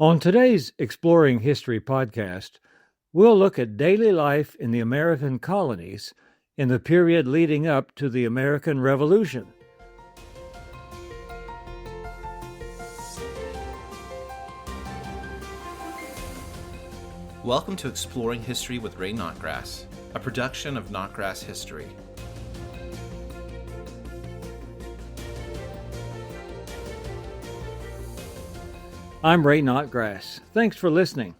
On today's Exploring History podcast, we'll look at daily life in the American colonies in the period leading up to the American Revolution. Welcome to Exploring History with Ray Notgrass, a production of Notgrass History. I'm Ray Notgrass. Thanks for listening.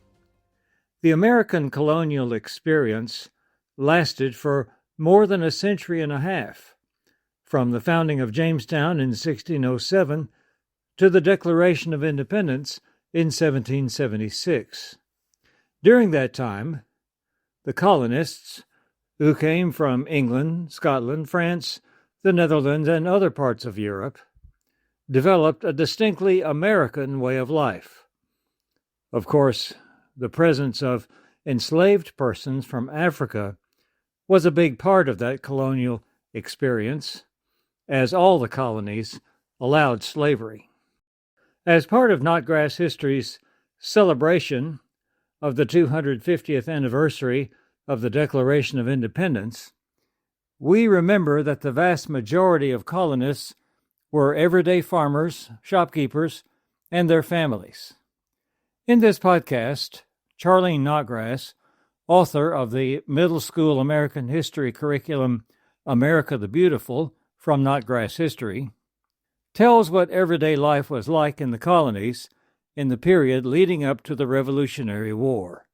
The American colonial experience lasted for more than a century and a half, from the founding of Jamestown in 1607 to the Declaration of Independence in 1776. During that time, the colonists, who came from England, Scotland, France, the Netherlands, and other parts of Europe, developed a distinctly American way of life. Of course, the presence of enslaved persons from Africa was a big part of that colonial experience, as all the colonies allowed slavery. As part of Notgrass History's celebration of the 250th anniversary of the Declaration of Independence, we remember that the vast majority of colonists were everyday farmers, shopkeepers, and their families. In this podcast, Charlene Notgrass, author of the middle school American history curriculum America the Beautiful from Notgrass History, tells what everyday life was like in the colonies in the period leading up to the Revolutionary War.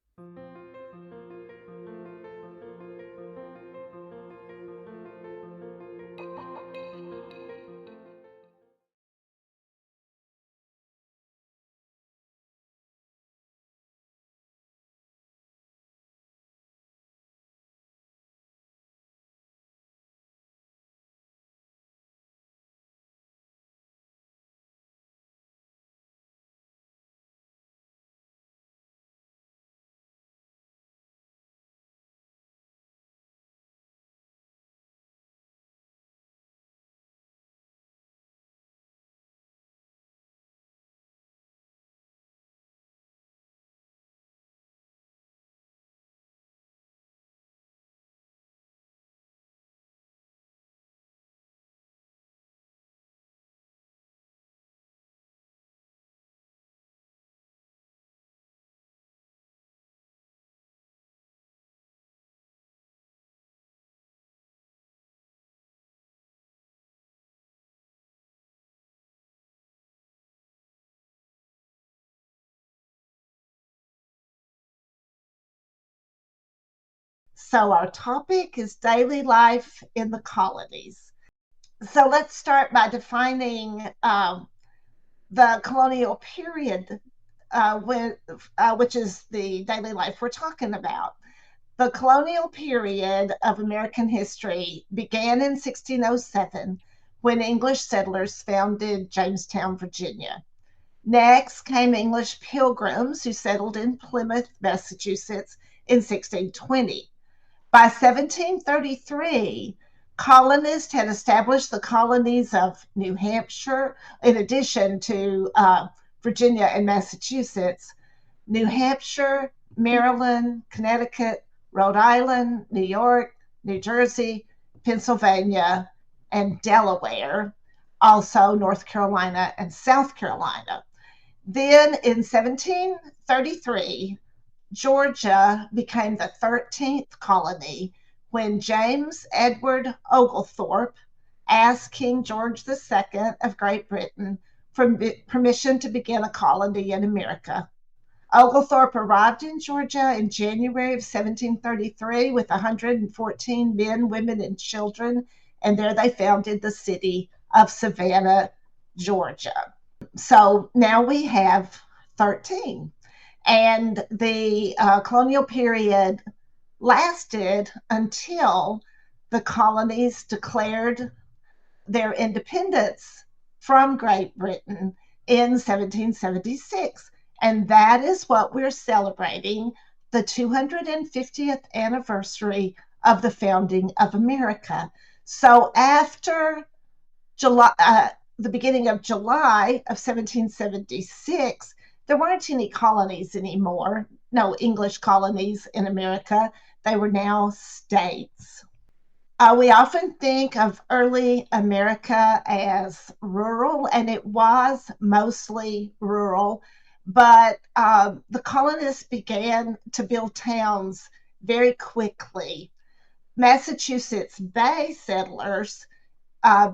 So our topic is daily life in the colonies. So let's start by defining the colonial period, which is the daily life we're talking about. The colonial period of American history began in 1607 when English settlers founded Jamestown, Virginia. Next came English pilgrims who settled in Plymouth, Massachusetts in 1620. By 1733, colonists had established the colonies of New Hampshire, in addition to Virginia and Massachusetts, New Hampshire, Maryland, Connecticut, Rhode Island, New York, New Jersey, Pennsylvania, and Delaware, also North Carolina and South Carolina. Then in 1733, Georgia became the 13th colony when James Edward Oglethorpe asked King George II of Great Britain for permission to begin a colony in America. Oglethorpe arrived in Georgia in January of 1733 with 114 men, women, and children, and there they founded the city of Savannah, Georgia. So now we have 13. And the colonial period lasted until the colonies declared their independence from Great Britain in 1776. And that is what we're celebrating, the 250th anniversary of the founding of America. So after July, the beginning of July of 1776, there weren't any colonies anymore, no English colonies in America. They were now states. We often think of early America as rural, and it was mostly rural, but the colonists began to build towns very quickly. Massachusetts Bay settlers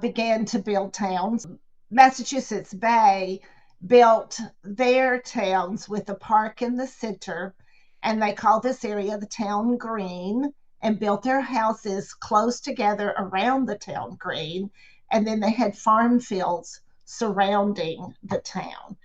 began to build towns. Massachusetts Bay built their towns with a park in the center, and they called this area the town green and built their houses close together around the town green. And then they had farm fields surrounding the town.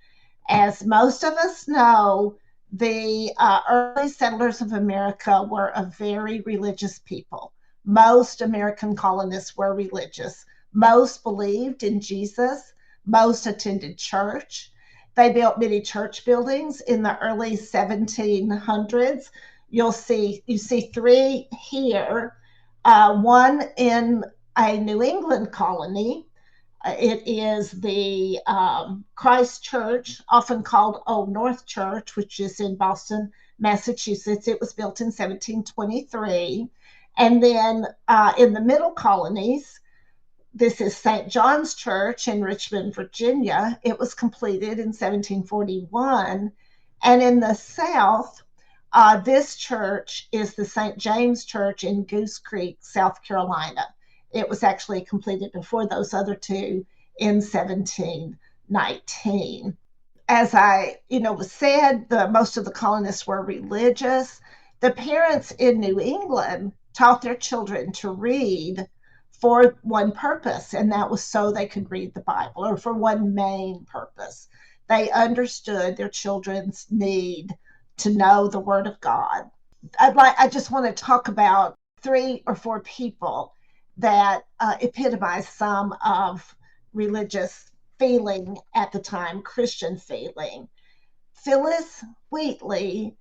As most of us know, the early settlers of America were a very religious people. Most American colonists were religious. Most believed in Jesus. Most attended church. They built many church buildings in the early 1700s. You see three here, one in a New England colony. It is the Christ Church, often called Old North Church, which is in Boston, Massachusetts. It was built in 1723. And then in the middle colonies, this is St. John's Church in Richmond, Virginia. It was completed in 1741. And in the South, this church is the St. James Church in Goose Creek, South Carolina. It was actually completed before those other two in 1719. As I, said, most of the colonists were religious. The parents in New England taught their children to read for one purpose, and that was so they could read the Bible, or for one main purpose. They understood their children's need to know the Word of God. I just want to talk about 3 or 4 people that epitomize some of religious feeling at the time, Christian feeling. Phyllis Wheatley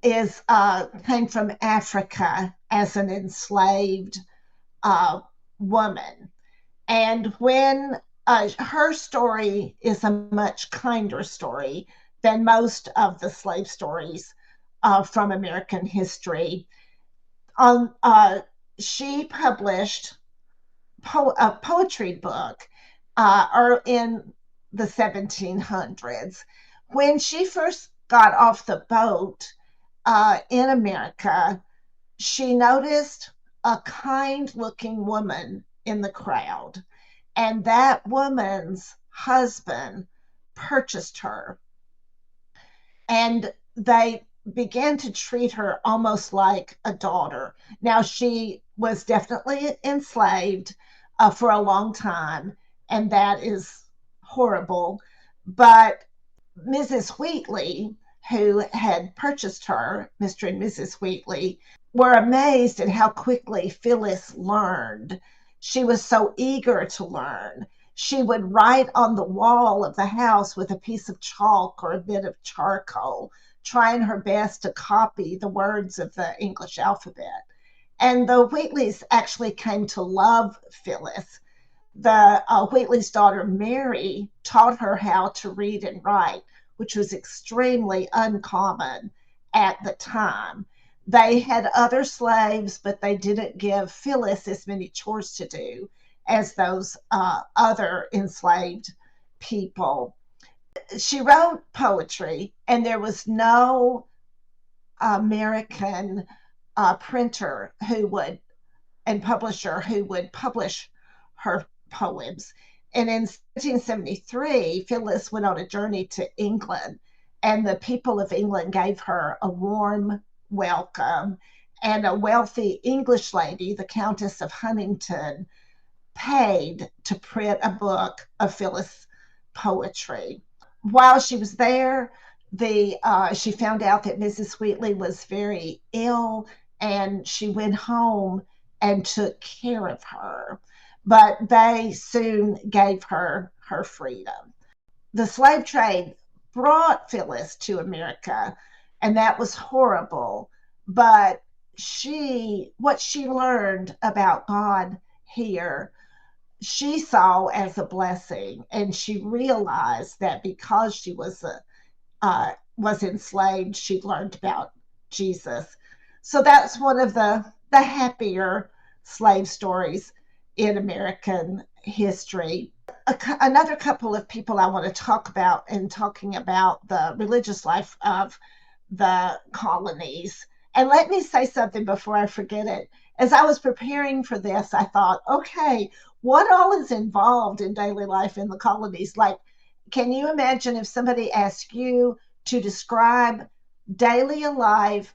came from Africa as an enslaved woman. And when her story is a much kinder story than most of the slave stories from American history. She published a poetry book in the 1700s. When she first got off the boat in America, she noticed a kind-looking woman in the crowd, and that woman's husband purchased her, and they began to treat her almost like a daughter. Now, she was definitely enslaved for a long time, and that is horrible. But Mrs. Wheatley, who had purchased her, Mr. and Mrs. Wheatley, were amazed at how quickly Phyllis learned. She was so eager to learn. She would write on the wall of the house with a piece of chalk or a bit of charcoal, trying her best to copy the words of the English alphabet. And the Wheatleys actually came to love Phyllis. The Wheatley's daughter, Mary, taught her how to read and write, which was extremely uncommon at the time. They had other slaves, but they didn't give Phyllis as many chores to do as those other enslaved people. She wrote poetry, and there was no American printer and publisher who would publish her poems. And in 1773, Phyllis went on a journey to England, and the people of England gave her a warm welcome. And a wealthy English lady, the Countess of Huntington, paid to print a book of Phyllis poetry. While she was there, she found out that Mrs. Wheatley was very ill, and she went home and took care of her. But they soon gave her her freedom. The slave trade brought Phyllis to America, and that was horrible. But what she learned about God here, she saw as a blessing, and she realized that because she was was enslaved, she learned about Jesus. So that's one of the happier slave stories in American history. Another couple of people I want to talk about in talking about the religious life of the colonies. And let me say something before I forget it. As I was preparing for this, I thought, okay, what all is involved in daily life in the colonies? Like, can you imagine if somebody asked you to describe daily life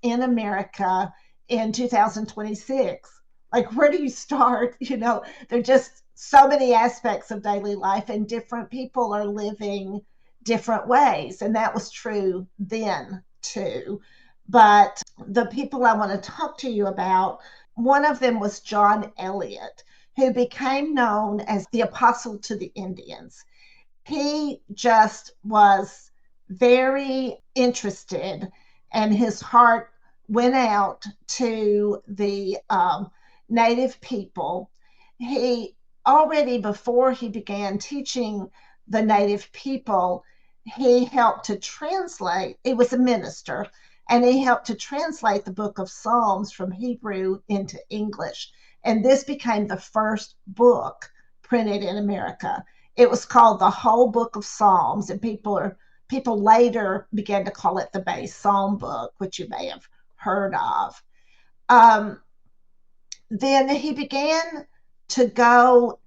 in America in 2026? Like, where do you start? There are just so many aspects of daily life, and different people are living different ways. And that was true then too. But the people I want to talk to you about, one of them was John Eliot, who became known as the apostle to the Indians. He just was very interested, and his heart went out to the native people. He already, before he began teaching the native people, he helped to translate. He was a minister, and he helped to translate the book of Psalms from Hebrew into English. And this became the first book printed in America. It was called the Whole Book of Psalms, and people later began to call it the Base Psalm Book, which you may have heard of. Then he began to go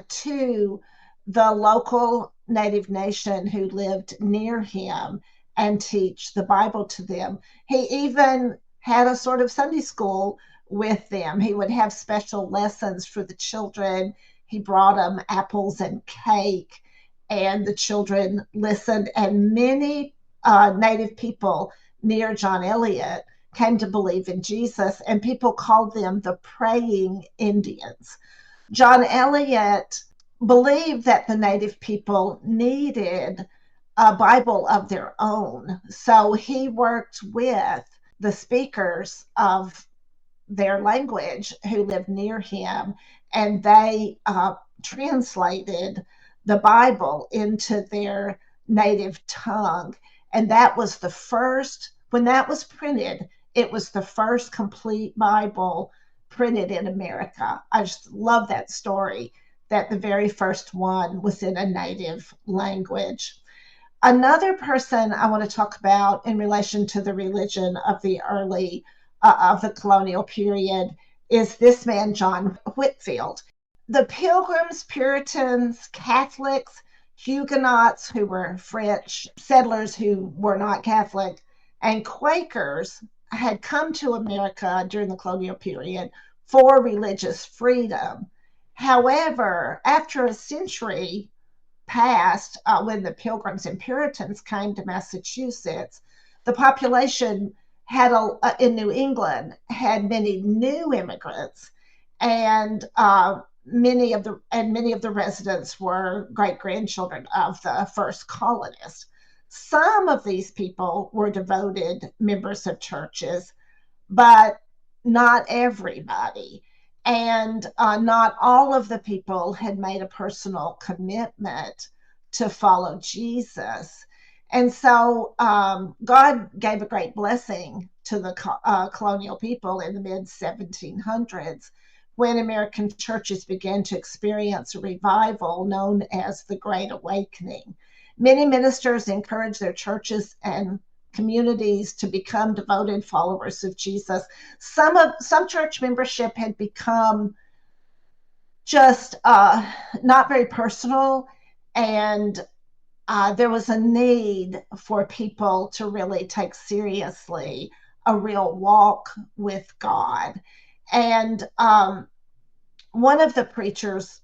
to the local Native nation who lived near him and teach the Bible to them. He even had a sort of Sunday school with them. He would have special lessons for the children. He brought them apples and cake, and the children listened. And many Native people near John Eliot came to believe in Jesus, and people called them the praying Indians. John Eliot believed that the Native people needed a Bible of their own. So he worked with the speakers of their language who lived near him, and they translated the Bible into their native tongue. And that was the first, when that was printed, it was the first complete Bible printed in America. I just love that story, that the very first one was in a native language. Another person I want to talk about in relation to the religion of the early of the colonial period is this man, John Whitefield. The Pilgrims, Puritans, Catholics, Huguenots, who were French settlers who were not Catholic, and Quakers had come to America during the colonial period for religious freedom. However, after a century passed, when the Pilgrims and Puritans came to Massachusetts, the population in New England had many new immigrants, and many of the residents were great grandchildren of the first colonists. Some of these people were devoted members of churches, but not everybody. And not all of the people had made a personal commitment to follow Jesus. And so God gave a great blessing to the colonial people in the mid-1700s, when American churches began to experience a revival known as the Great Awakening. Many ministers encouraged their churches and communities to become devoted followers of Jesus. Some church membership had become just not very personal, and there was a need for people to really take seriously a real walk with God. And one of the preachers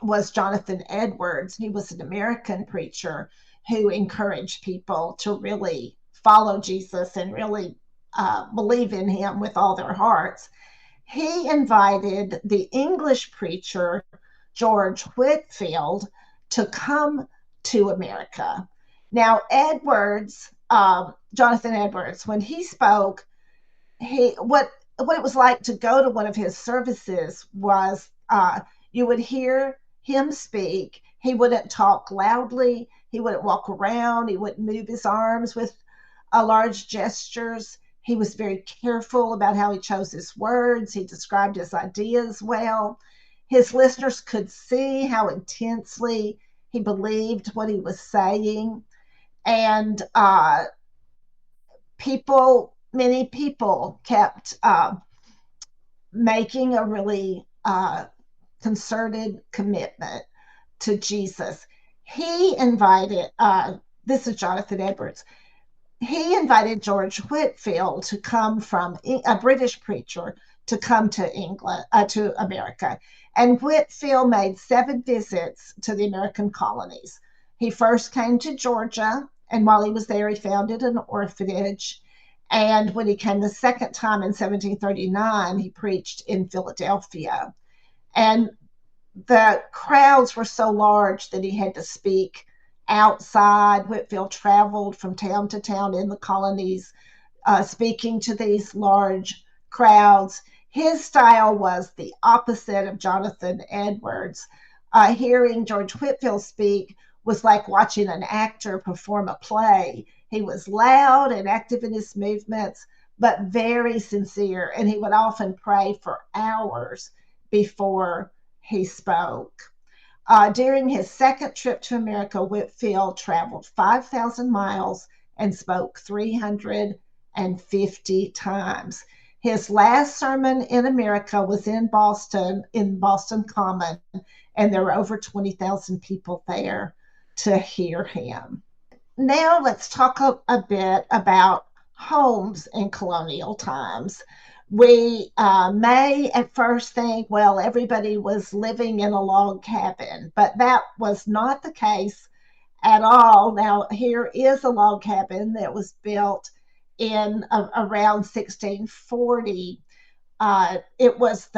was Jonathan Edwards. He was an American preacher who encouraged people to really follow Jesus and really believe in him with all their hearts. He invited the English preacher, George Whitefield, to come to America. Now, Jonathan Edwards, when he spoke, what it was like to go to one of his services was you would hear him speak. He wouldn't talk loudly. He wouldn't walk around. He wouldn't move his arms with large gestures. He was very careful about how he chose his words. He described his ideas well. His listeners could see how intensely he believed what he was saying. And many people kept making a really concerted commitment to Jesus. He invited, this is Jonathan Edwards, he invited George Whitefield to come from a British preacher to come to England, to America. And Whitefield made 7 visits to the American colonies. He first came to Georgia, and while he was there, he founded an orphanage. And when he came the second time in 1739, he preached in Philadelphia. And the crowds were so large that he had to speak outside. Whitefield traveled from town to town in the colonies, speaking to these large crowds. His style was the opposite of Jonathan Edwards. Hearing George Whitefield speak was like watching an actor perform a play. He was loud and active in his movements, but very sincere, and he would often pray for hours before he spoke. During his second trip to America, Whitefield traveled 5,000 miles and spoke 350 times. His last sermon in America was in Boston Common, and there were over 20,000 people there to hear him. Now let's talk a bit about homes in colonial times. We may at first think, well, everybody was living in a log cabin, but that was not the case at all. Now, here is a log cabin that was built in around 1640. It was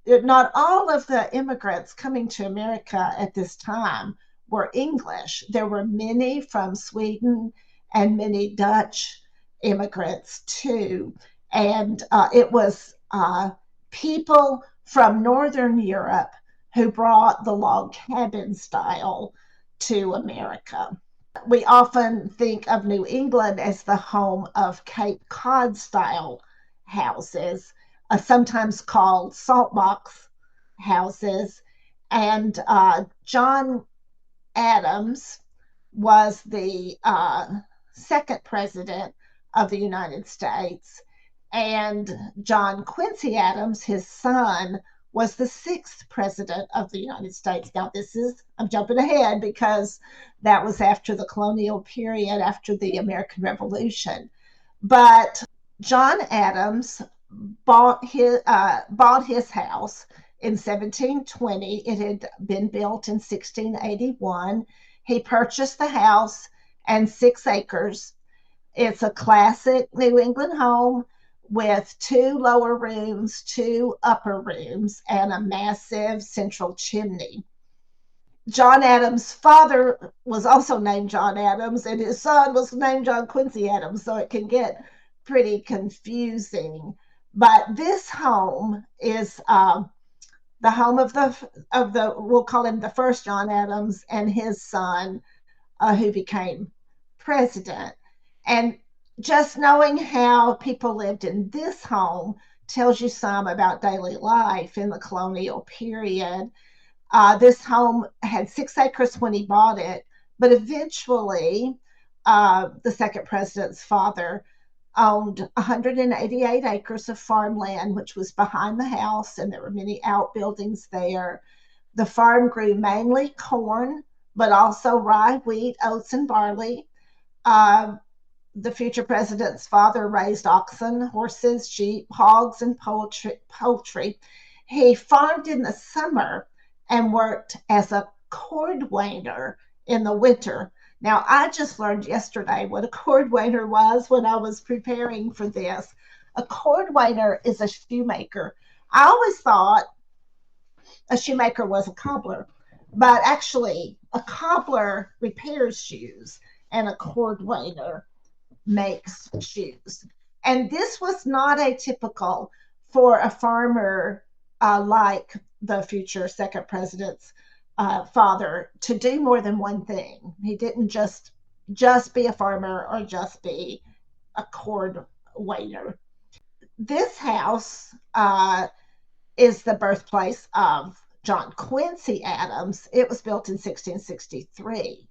not all of the immigrants coming to America at this time were English. There were many from Sweden and many Dutch immigrants too. And it was people from Northern Europe who brought the log cabin style to America. We often think of New England as the home of Cape Cod style houses, sometimes called saltbox houses. And John Adams was the second president of the United States. And John Quincy Adams, his son, was the 6th president of the United States. Now, I'm jumping ahead because that was after the colonial period, after the American Revolution. But John Adams bought his house in 1720. It had been built in 1681. He purchased the house and 6 acres. It's a classic New England home with 2 lower rooms, 2 upper rooms, and a massive central chimney. John Adams' father was also named John Adams, and his son was named John Quincy Adams, so it can get pretty confusing. But this home is the home of the we'll call him the first John Adams and his son, who became president. And just knowing how people lived in this home tells you some about daily life in the colonial period. This home had 6 acres when he bought it, but eventually the second president's father owned 188 acres of farmland, which was behind the house, and there were many outbuildings there. The farm grew mainly corn, but also rye, wheat, oats, and barley. The future president's father raised oxen, horses, sheep, hogs, and poultry. He farmed in the summer and worked as a cordwainer in the winter. Now, I just learned yesterday what a cordwainer was when I was preparing for this. A cordwainer is a shoemaker. I always thought a shoemaker was a cobbler, but actually a cobbler repairs shoes and a cordwainer makes shoes. And this was not atypical for a farmer like the future second president's father to do more than one thing. He didn't just be a farmer or just be a cord waiter. This house is the birthplace of John Quincy Adams. It was built in 1663.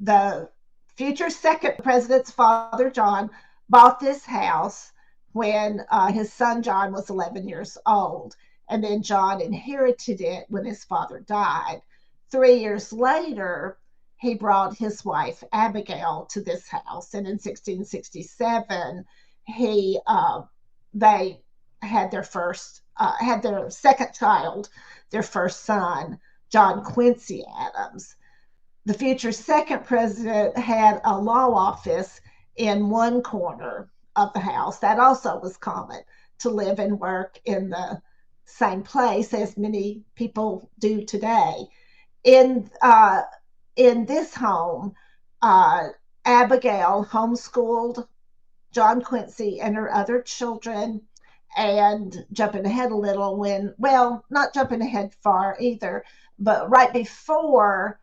The future second president's father, John, bought this house when his son John was 11 years old. And then John inherited it when his father died. 3 years later, he brought his wife Abigail to this house. And in 1667, they had their second child, their first son, John Quincy Adams. The future second president had a law office in one corner of the house. That also was common, to live and work in the same place as many people do today. In this home, Abigail homeschooled John Quincy and her other children. And jumping ahead a little, not jumping ahead far either, but right before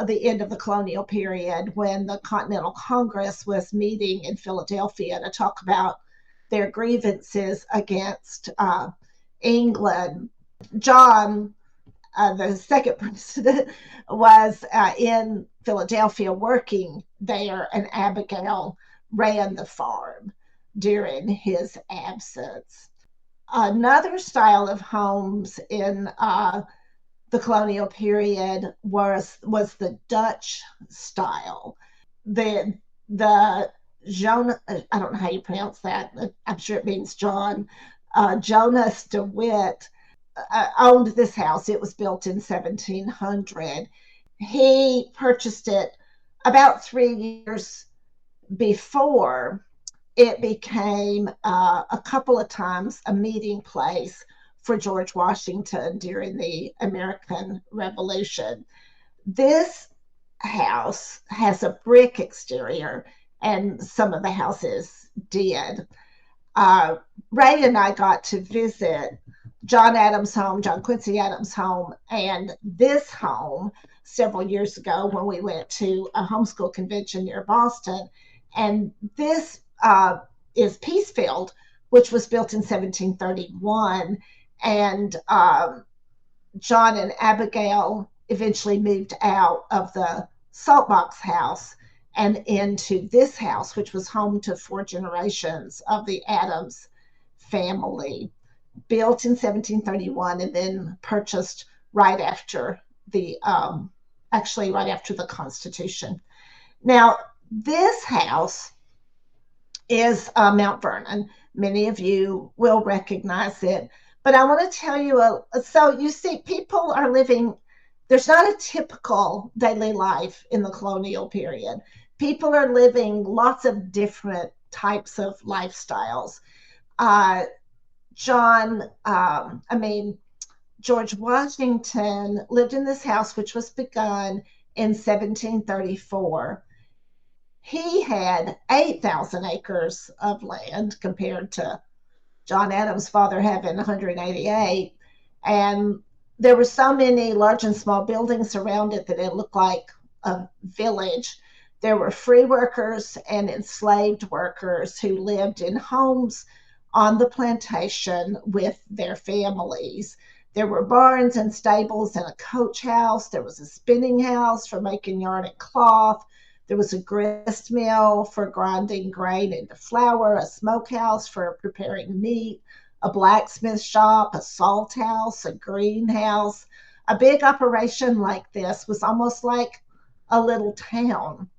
the end of the colonial period, when the Continental Congress was meeting in Philadelphia to talk about their grievances against England, John, the second president, was in Philadelphia working there, and Abigail ran the farm during his absence. Another style of homes in the colonial period was the Dutch style. The Jonas, I don't know how you pronounce that. I'm sure it means John. Jonas de Witt owned this house. It was built in 1700. He purchased it about 3 years before it became a couple of times a meeting place for George Washington during the American Revolution. This house has a brick exterior, and some of the houses did. Ray and I got to visit John Quincy Adams' home, and this home several years ago when we went to a homeschool convention near Boston. And this is Peacefield, which was built in 1731. And John and Abigail eventually moved out of the Saltbox house and into this house, which was home to 4 generations of the Adams family, built in 1731 and then purchased right after the Constitution. Now, this house is Mount Vernon. Many of you will recognize it. But I want to tell you, so you see, people are living, there's not a typical daily life in the colonial period. People are living lots of different types of lifestyles. George Washington lived in this house, which was begun in 1734. He had 8,000 acres of land compared to John Adams' father having 188. And there were so many large and small buildings around it that it looked like a village. There were free workers and enslaved workers who lived in homes on the plantation with their families. There were barns and stables and a coach house. There was a spinning house for making yarn and cloth. There was a grist mill for grinding grain into flour, a smokehouse for preparing meat, a blacksmith shop, a salt house, a greenhouse. A big operation like this was almost like a little town.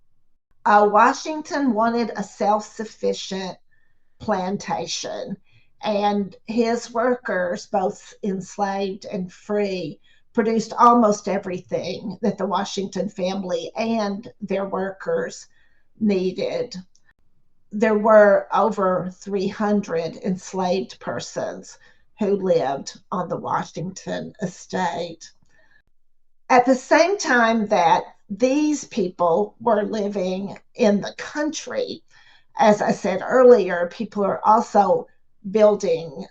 Washington wanted a self-sufficient plantation, and his workers, both enslaved and free, produced almost everything that the Washington family and their workers needed. There were over 300 enslaved persons who lived on the Washington estate. At the same time that these people were living in the country, as I said earlier, people are also building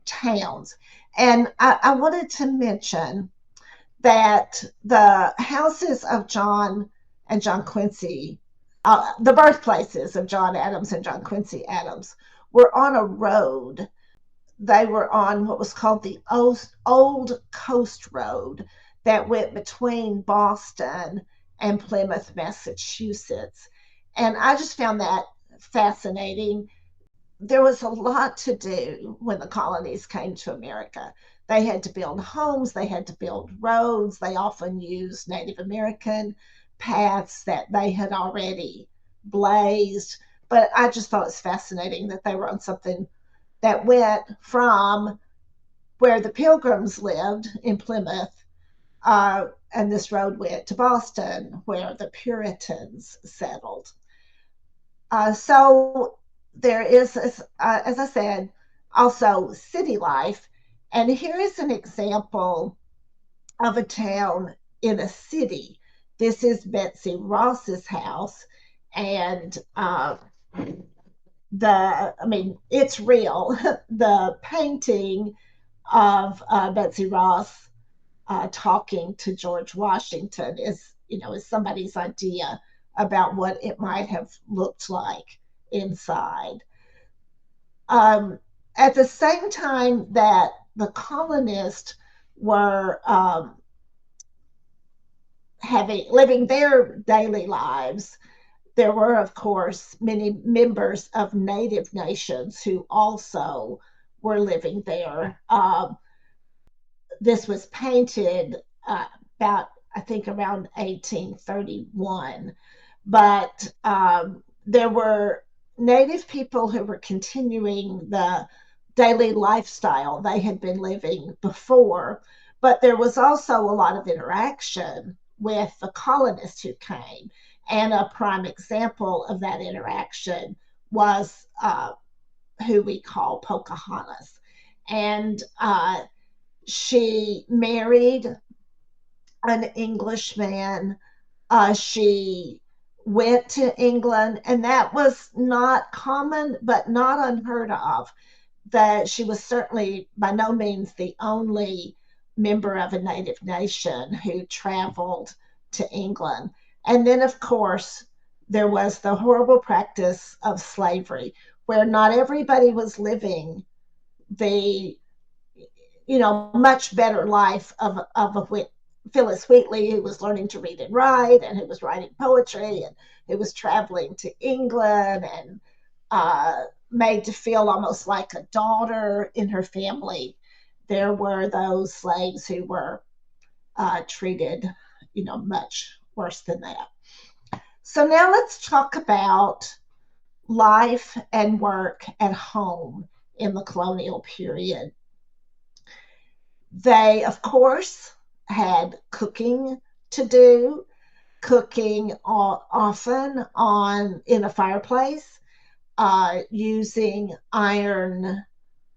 towns. And I wanted to mention that the houses of John and John Quincy, the birthplaces of John Adams and John Quincy Adams, were on a road. They were on what was called the Old Coast Road that went between Boston and Plymouth, Massachusetts. And I just found that fascinating. There was a lot to do when the colonies came to America. They had to build homes, they had to build roads, they often used Native American paths that they had already blazed. But I just thought it's fascinating that they were on something that went from where the Pilgrims lived in Plymouth, and this road went to Boston, where the Puritans settled. So there is, as I said, also city life. And here is an example of a town in a city. This is Betsy Ross's house. And it's real. The painting of Betsy Ross talking to George Washington is somebody's idea about what it might have looked like inside. At the same time that the colonists were living their daily lives, there were, of course, many members of native nations who also were living there. This was painted about, I think, around 1831. But there were native people who were continuing the daily lifestyle they had been living before. But there was also a lot of interaction with the colonists who came. And a prime example of that interaction was who we call Pocahontas. And she married an Englishman. She went to England, and that was not common, but not unheard of. That she was certainly by no means the only member of a native nation who traveled to England. And then, of course, there was the horrible practice of slavery, where not everybody was living the much better life of Phyllis Wheatley, who was learning to read and write, and who was writing poetry, and who was traveling to England, and made to feel almost like a daughter in her family. There were those slaves who were treated, much worse than that. So now let's talk about life and work at home in the colonial period. They, of course, had cooking to do, cooking often in a fireplace, using iron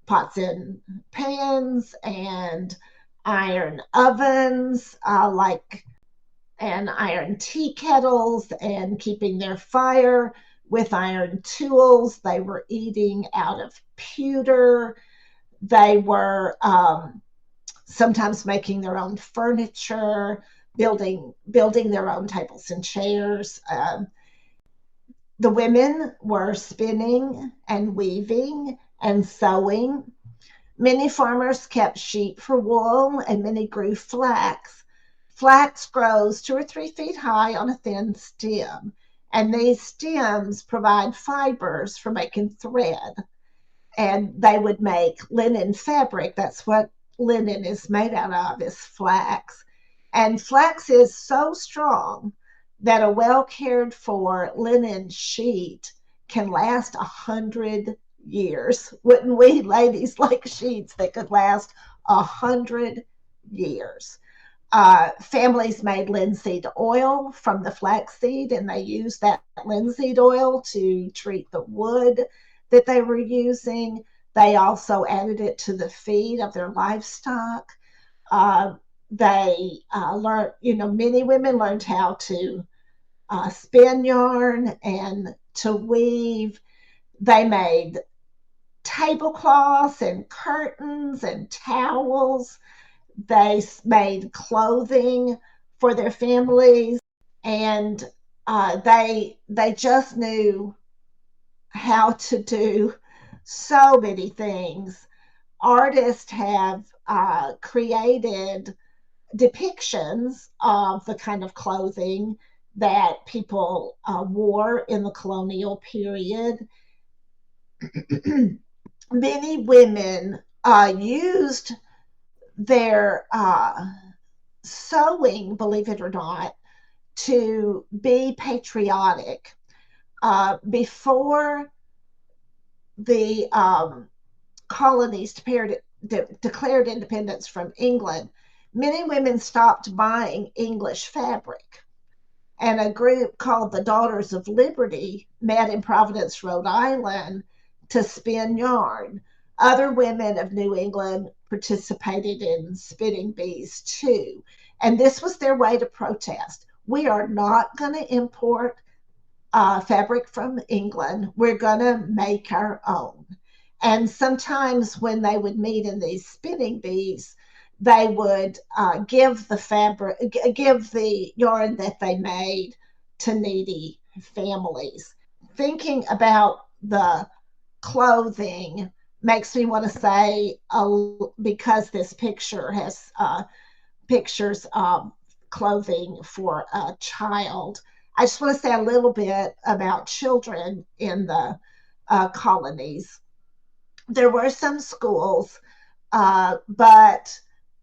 pots and pans and iron ovens, and iron tea kettles, and keeping their fire with iron tools. They were eating out of pewter. They were sometimes making their own furniture, building their own tables and chairs. The women were spinning and weaving and sewing. Many farmers kept sheep for wool, and many grew flax. Flax grows 2 or 3 feet high on a thin stem, and these stems provide fibers for making thread. And they would make linen fabric. That's what linen is made out of, is flax. And flax is so strong that a well cared for linen sheet can last 100 years. Wouldn't we ladies like sheets that could last 100 years? Families made linseed oil from the flaxseed, and they used that linseed oil to treat the wood that they were using. They also added it to the feed of their livestock. They learned, many women learned how to spin yarn and to weave. They made tablecloths and curtains and towels. They made clothing for their families, and they just knew how to do so many things. Artists have created depictions of the kind of clothing that people wore in the colonial period. Many women used their sewing, believe it or not, to be patriotic. Before the colonies declared independence from England, many women stopped buying English fabric. And a group called the Daughters of Liberty met in Providence, Rhode Island to spin yarn. Other women of New England participated in spinning bees too. And this was their way to protest. We are not going to import fabric from England. We're going to make our own. And sometimes when they would meet in these spinning bees, they would give the yarn that they made to needy families. Thinking about the clothing makes me want to say, because this picture has pictures of clothing for a child, I just want to say a little bit about children in the colonies. There were some schools, but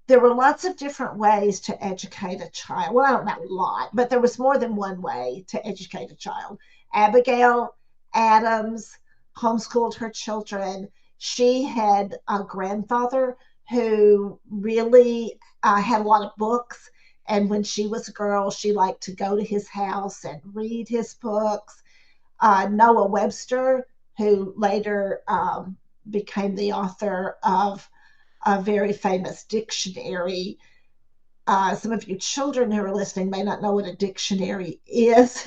there were lots of different ways to educate a child. Well, I don't know a lot, but there was more than one way to educate a child. Abigail Adams homeschooled her children. She had a grandfather who really had a lot of books. And when she was a girl, she liked to go to his house and read his books. Noah Webster, who later became the author of a very famous dictionary. Some of you children who are listening may not know what a dictionary is.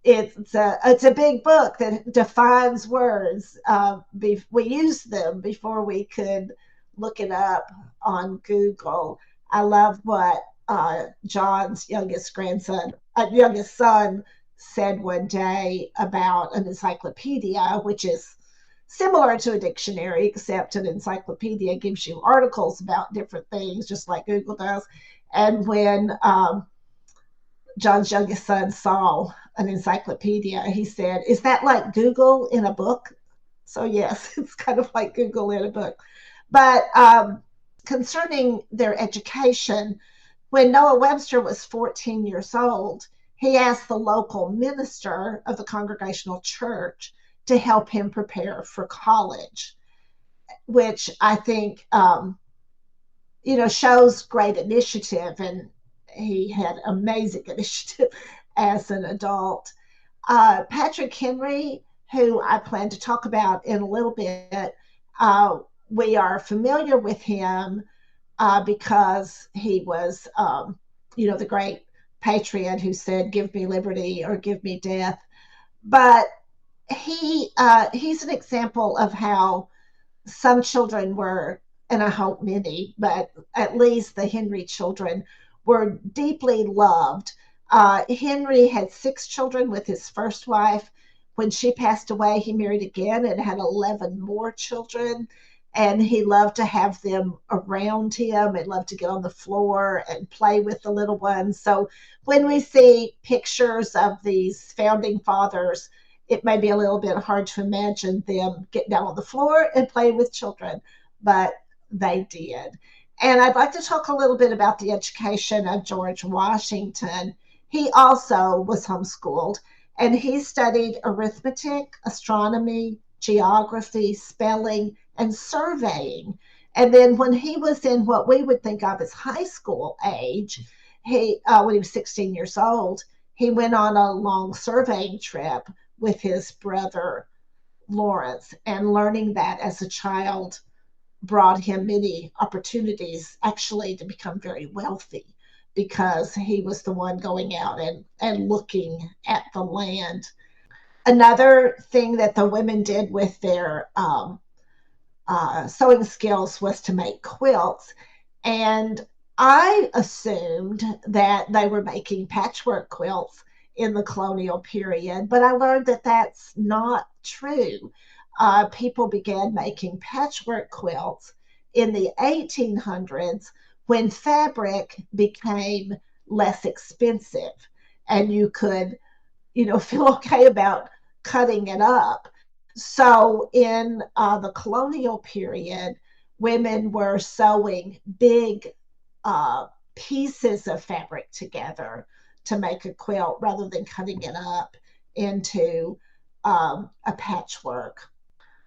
It's a big book that defines words. We used them before we could look it up on Google. I love what John's youngest son said one day about an encyclopedia, which is similar to a dictionary, except an encyclopedia gives you articles about different things, just like Google does. And when John's youngest son saw an encyclopedia, he said, "Is that like Google in a book?" So yes, it's kind of like Google in a book. But concerning their education, when Noah Webster was 14 years old, he asked the local minister of the Congregational Church to help him prepare for college, which I think, shows great initiative. And he had amazing initiative as an adult. Patrick Henry, who I plan to talk about in a little bit, we are familiar with him because he was, the great patriot who said, "Give me liberty or give me death." But he's an example of how some children were, and I hope many, but at least the Henry children were deeply loved. Henry had 6 children with his first wife. When she passed away, he married again and had 11 more children. And he loved to have them around him and loved to get on the floor and play with the little ones. So when we see pictures of these founding fathers, it may be a little bit hard to imagine them getting down on the floor and playing with children, but they did. And I'd like to talk a little bit about the education of George Washington. He also was homeschooled, and he studied arithmetic, astronomy, geography, spelling, and surveying. And then when he was in what we would think of as high school age, when he was 16 years old, he went on a long surveying trip with his brother Lawrence, and learning that as a child brought him many opportunities actually to become very wealthy, because he was the one going out and looking at the land. Another thing that the women did with their sewing skills was to make quilts. And I assumed that they were making patchwork quilts in the colonial period, but I learned that that's not true. People began making patchwork quilts in the 1800s when fabric became less expensive and you could, feel okay about cutting it up. So in the colonial period, women were sewing big uh, pieces of fabric together to make a quilt rather than cutting it up into a patchwork.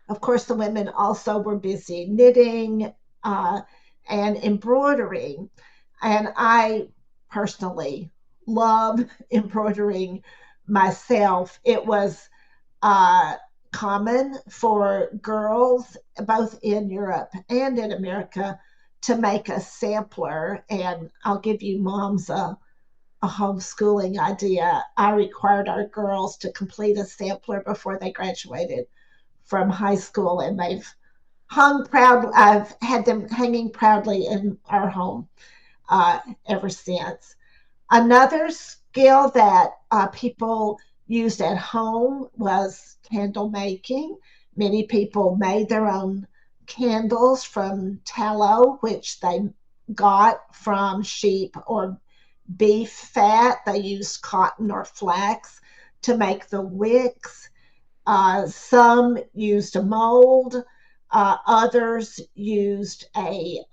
Of course, the women also were busy knitting uh, and embroidering. And I personally love embroidering myself. It was uh, common for girls, both in Europe and in America, to make a sampler. And I'll give you moms a homeschooling idea. I required our girls to complete a sampler before they graduated from high school, and they've hung proud. I've had them hanging proudly in our home uh, ever since. Another skill that people used at home was candle making. Many people made their own candles from tallow, which they got from sheep or beef fat. They used cotton or flax to make the wicks. Some used a mold. Others used a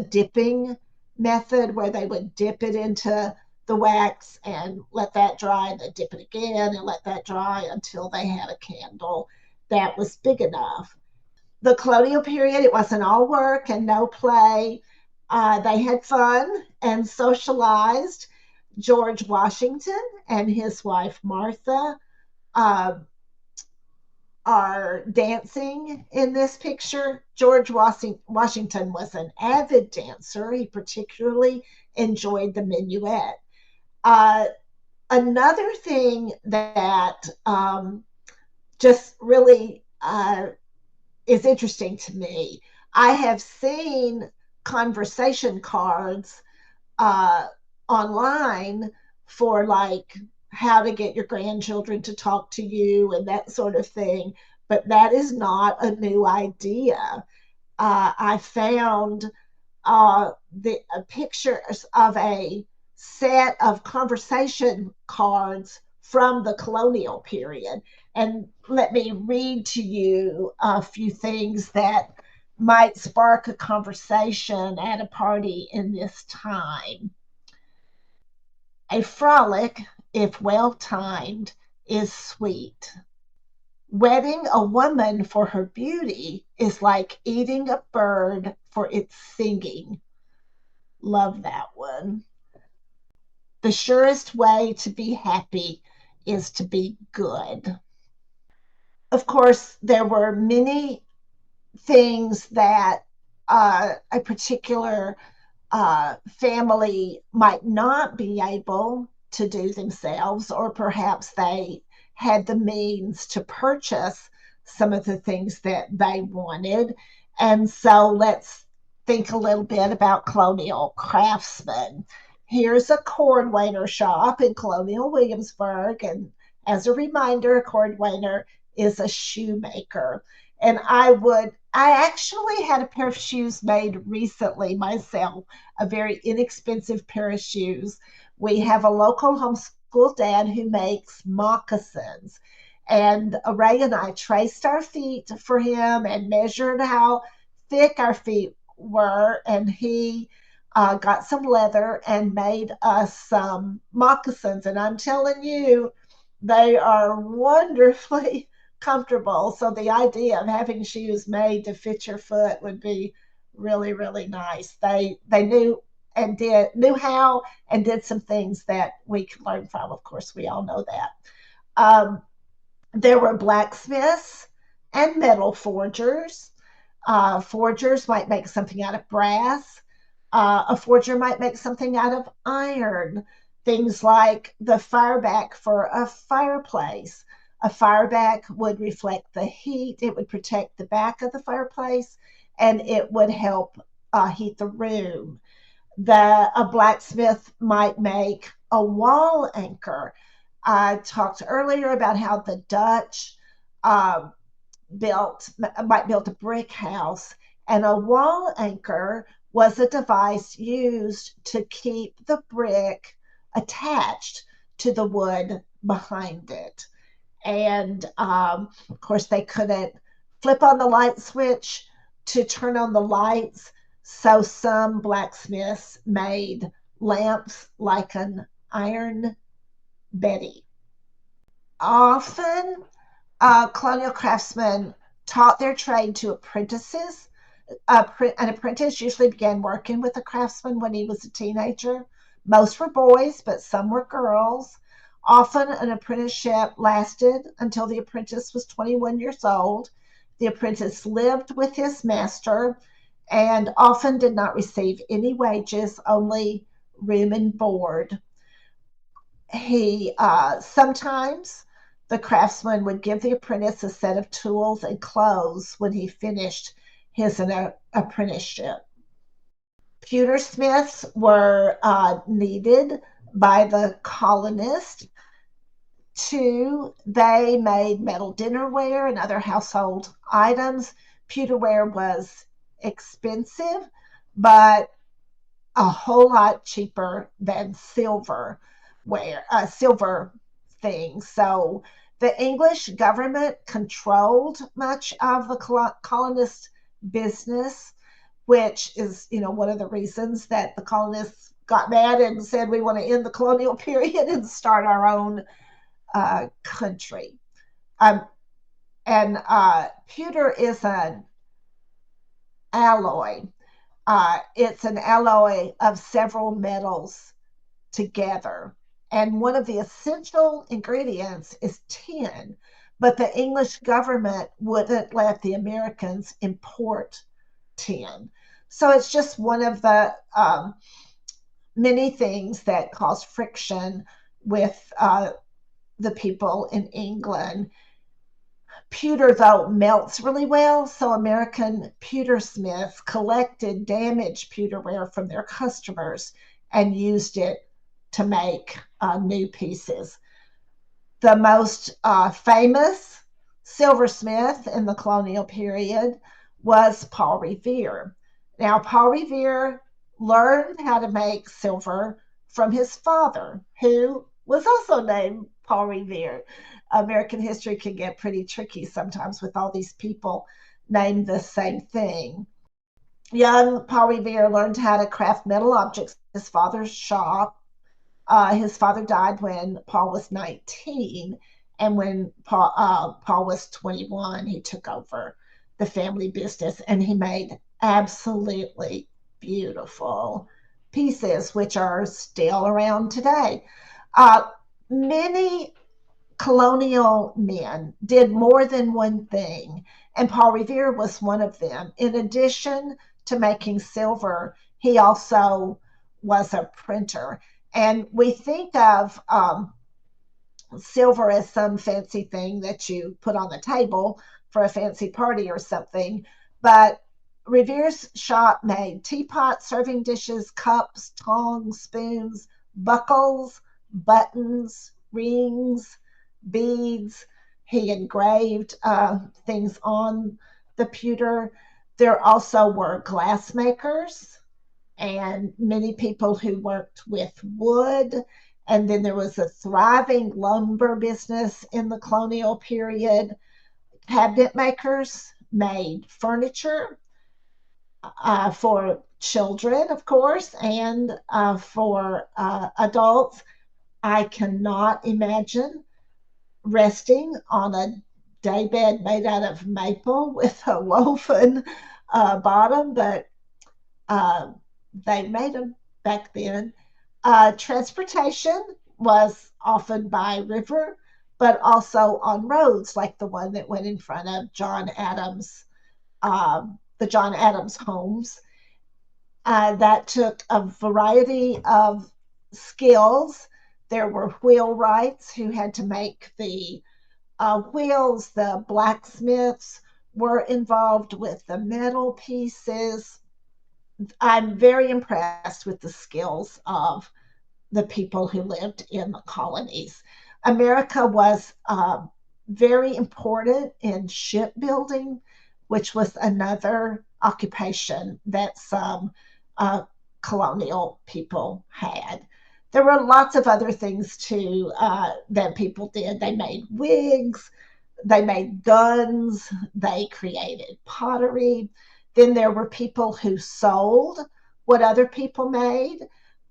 dipping method where they would dip it into the wax and let that dry, and then dip it again and let that dry until they had a candle that was big enough. The colonial period, it wasn't all work and no play. They had fun and socialized. George Washington and his wife Martha uh, are dancing in this picture. George Washington was an avid dancer. He particularly enjoyed the minuet. Uh, Another thing that just really is interesting to me, I have seen conversation cards uh, online for like how to get your grandchildren to talk to you and that sort of thing. But that is not a new idea. I found the pictures of a set of conversation cards from the colonial period. And let me read to you a few things that might spark a conversation at a party in this time. A frolic, if well timed, is sweet. Wedding a woman for her beauty is like eating a bird for its singing. Love that one. The surest way to be happy is to be good. Of course, there were many things that a particular family might not be able to do themselves, or perhaps they had the means to purchase some of the things that they wanted. And so let's think a little bit about colonial craftsmen. Here's a cordwainer shop in colonial Williamsburg. And as a reminder, a cordwainer is a shoemaker. And I actually had a pair of shoes made recently myself, a very inexpensive pair of shoes. We have a local homeschool dad who makes moccasins. And Ray and I traced our feet for him and measured how thick our feet were. And he got some leather and made us some moccasins. And I'm telling you, they are wonderfully comfortable. So the idea of having shoes made to fit your foot would be really, really nice. They knew how and did some things that we could learn from. Of course, we all know that. There were blacksmiths and metal forgers. Forgers might make something out of brass. A forger might make something out of iron. Things like the fireback for a fireplace, A fire back would reflect the heat. It would protect the back of the fireplace, and it would help heat the room. A blacksmith might make a wall anchor. I talked earlier about how the Dutch uh, might build a brick house, and a wall anchor was a device used to keep the brick attached to the wood behind it. And of course, they couldn't flip on the light switch to turn on the lights. So some blacksmiths made lamps like an iron Betty. Often, colonial craftsmen taught their trade to apprentices. An apprentice usually began working with a craftsman when he was a teenager. Most were boys, but some were girls. Often, an apprenticeship lasted until the apprentice was 21 years old. The apprentice lived with his master and often did not receive any wages, only room and board. He sometimes the craftsman would give the apprentice a set of tools and clothes when he finished his apprenticeship. Pewter smiths were needed by the colonists. Two, they made metal dinnerware and other household items. Pewterware was expensive, but a whole lot cheaper than silver things. So the English government controlled much of the colonist business, which is, one of the reasons that the colonists got mad and said we want to end the colonial period and start our own country. And pewter is an alloy. It's an alloy of several metals together. And one of the essential ingredients is tin. But the English government wouldn't let the Americans import tin. So it's just one of the many things that cause friction with the people in England. Pewter, though, melts really well, so American pewter smiths collected damaged pewterware from their customers and used it to make new pieces. The most famous silversmith in the colonial period was Paul Revere. Now, Paul Revere learned how to make silver from his father, who was also named Paul Revere. American history can get pretty tricky sometimes with all these people named the same thing. Young Paul Revere learned how to craft metal objects in his father's shop. His father died when Paul was 19, and when Paul was 21, he took over the family business, and he made absolutely beautiful pieces, which are still around today. Many colonial men did more than one thing, and Paul Revere was one of them. In addition to making silver, he also was a printer. And we think of silver as some fancy thing that you put on the table for a fancy party or something. But Revere's shop made teapots, serving dishes, cups, tongs, spoons, buckles, buttons, rings, beads. He engraved things on the pewter. There also were glassmakers and many people who worked with wood. And then there was a thriving lumber business in the colonial period. Cabinet makers made furniture for children, of course, and for adults. I cannot imagine resting on a daybed made out of maple with a woven bottom, but they made them back then. Transportation was often by river, but also on roads like the one that went in front of the John Adams homes. That took a variety of skills. There were wheelwrights who had to make the wheels. The blacksmiths were involved with the metal pieces. I'm very impressed with the skills of the people who lived in the colonies. America was very important in shipbuilding, which was another occupation that some uh, colonial people had. There were lots of other things too that people did. They made wigs, they made guns, they created pottery. Then there were people who sold what other people made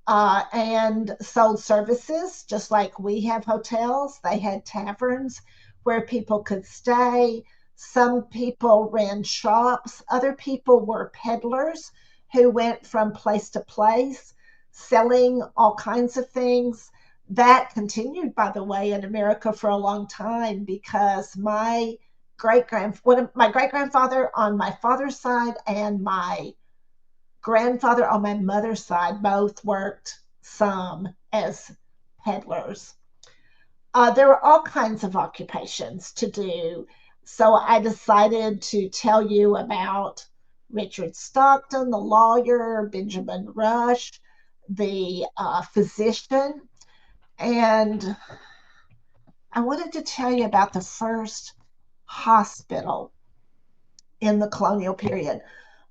and sold services, just like we have hotels. They had taverns where people could stay. Some people ran shops. Other people were peddlers who went from place to place selling all kinds of things. That continued, by the way, in America for a long time because my great grandfather on my father's side and my grandfather on my mother's side both worked some as peddlers. There were all kinds of occupations to do. So I decided to tell you about Richard Stockton, the lawyer, Benjamin Rush, the physician, and I wanted to tell you about the first hospital in the colonial period.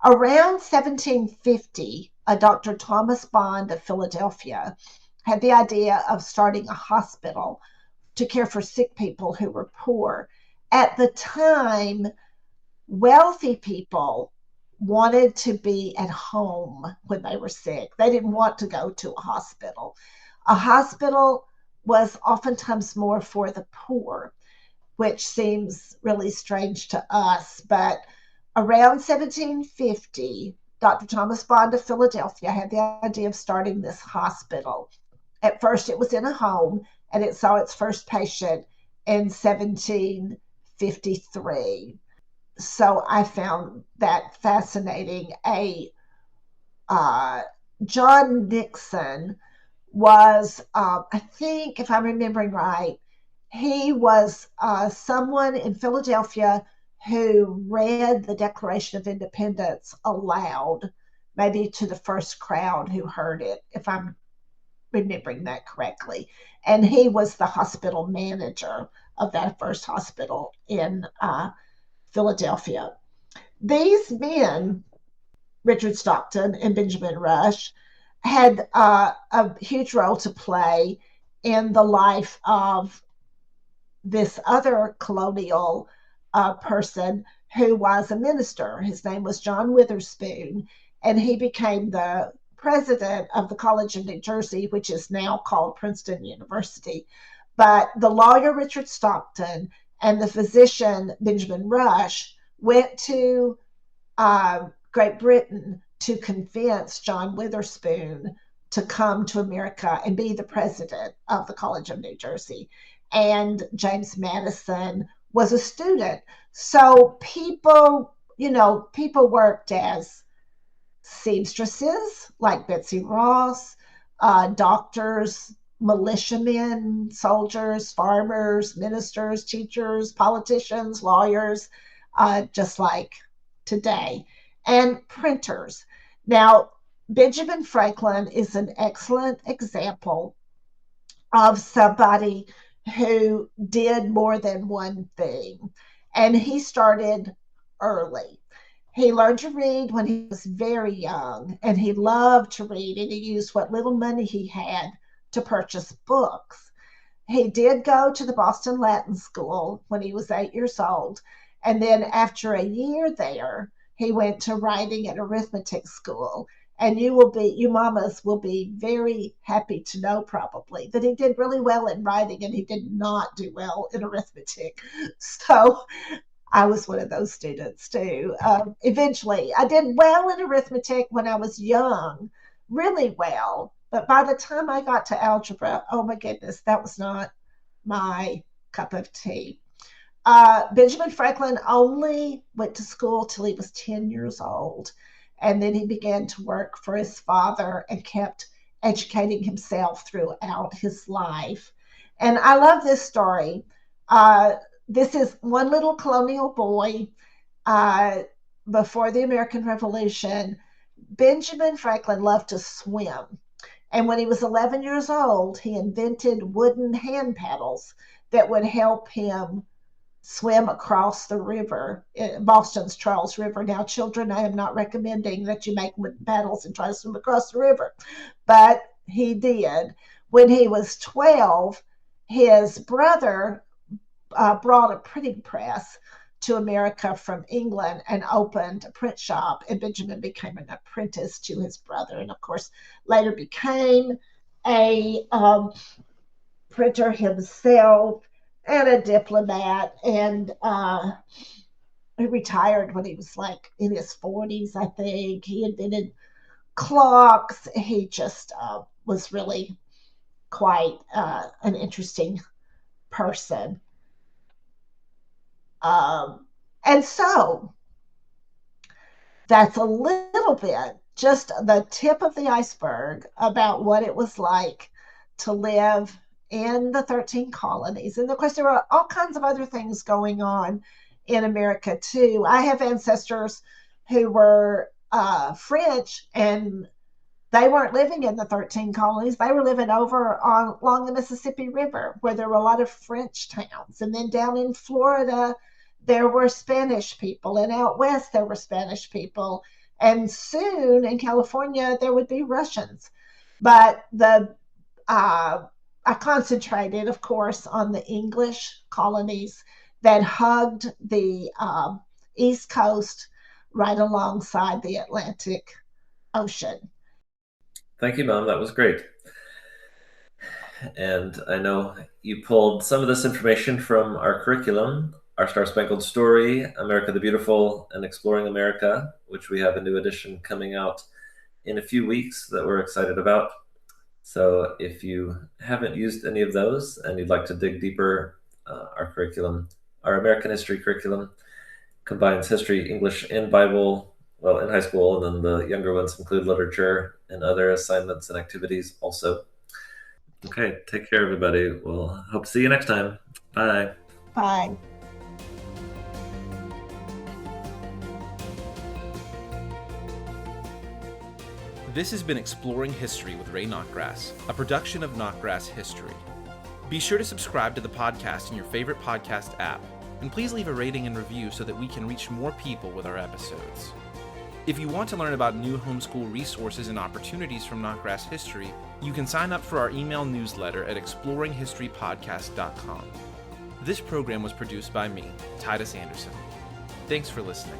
Around 1750, a Dr. Thomas Bond of Philadelphia had the idea of starting a hospital to care for sick people who were poor. At the time, wealthy people wanted to be at home when they were sick. They didn't want to go to a hospital. A hospital was oftentimes more for the poor, which seems really strange to us. But around 1750, Dr. Thomas Bond of Philadelphia had the idea of starting this hospital. At first, it was in a home, and it saw its first patient in 1753. So I found that fascinating. Uh, John Nixon was, I think, if I'm remembering right, he was someone in Philadelphia who read the Declaration of Independence aloud, maybe to the first crowd who heard it, if I'm remembering that correctly. And he was the hospital manager of that first hospital in Philadelphia. These men, Richard Stockton and Benjamin Rush, had a huge role to play in the life of this other colonial person who was a minister. His name was John Witherspoon, and he became the president of the College of New Jersey, which is now called Princeton University. But the lawyer Richard Stockton and the physician Benjamin Rush went to Great Britain to convince John Witherspoon to come to America and be the president of the College of New Jersey. And James Madison was a student. So people worked as seamstresses like Betsy Ross, doctors, militiamen, soldiers, farmers, ministers, teachers, politicians, lawyers, just like today, and printers. Now, Benjamin Franklin is an excellent example of somebody who did more than one thing, and he started early. He learned to read when he was very young, and he loved to read, and he used what little money he had to purchase books. He did go to the Boston Latin School when he was 8 years old, and then after a year there, he went to writing and arithmetic school. And you mamas will be very happy to know probably that he did really well in writing and he did not do well in arithmetic. So I was one of those students too. Eventually, I did well in arithmetic when I was young, really well. But by the time I got to algebra, oh my goodness, that was not my cup of tea. Benjamin Franklin only went to school till he was 10 years old. And then he began to work for his father and kept educating himself throughout his life. And I love this story. this is one little colonial boy before the American Revolution. Benjamin Franklin loved to swim. And when he was 11 years old, he invented wooden hand paddles that would help him swim across the river, Boston's Charles River. Now, children, I am not recommending that you make wooden paddles and try to swim across the river, but he did. When he was 12, his brother brought a printing press to America from England and opened a print shop, and Benjamin became an apprentice to his brother, and of course later became a printer himself and a diplomat, and he retired when he was like in his 40s, I think. He invented clocks. He just was really quite an interesting person. And so that's a little bit, just the tip of the iceberg about what it was like to live in the 13 colonies. And of course, there were all kinds of other things going on in America too. I have ancestors who were French, and they weren't living in the 13 colonies. They were living over along the Mississippi River, where there were a lot of French towns. And then down in Florida, there were Spanish people, and out west there were Spanish people, and soon in California there would be Russians. But I concentrated, of course, on the English colonies that hugged the East Coast right alongside the Atlantic Ocean. Thank you, Mom. That was great. And I know you pulled some of this information from our curriculum, Our Star-Spangled Story, America the Beautiful, and Exploring America, which we have a new edition coming out in a few weeks that we're excited about. So if you haven't used any of those and you'd like to dig deeper, our curriculum, our American history curriculum, combines history, English, and Bible, well, in high school, and then the younger ones include literature and other assignments and activities also. Okay, take care, everybody. We'll hope to see you next time. Bye. Bye. This has been Exploring History with Ray Notgrass, a production of Notgrass History. Be sure to subscribe to the podcast in your favorite podcast app, and please leave a rating and review so that we can reach more people with our episodes. If you want to learn about new homeschool resources and opportunities from Notgrass History, you can sign up for our email newsletter at exploringhistorypodcast.com. This program was produced by me, Titus Anderson. Thanks for listening.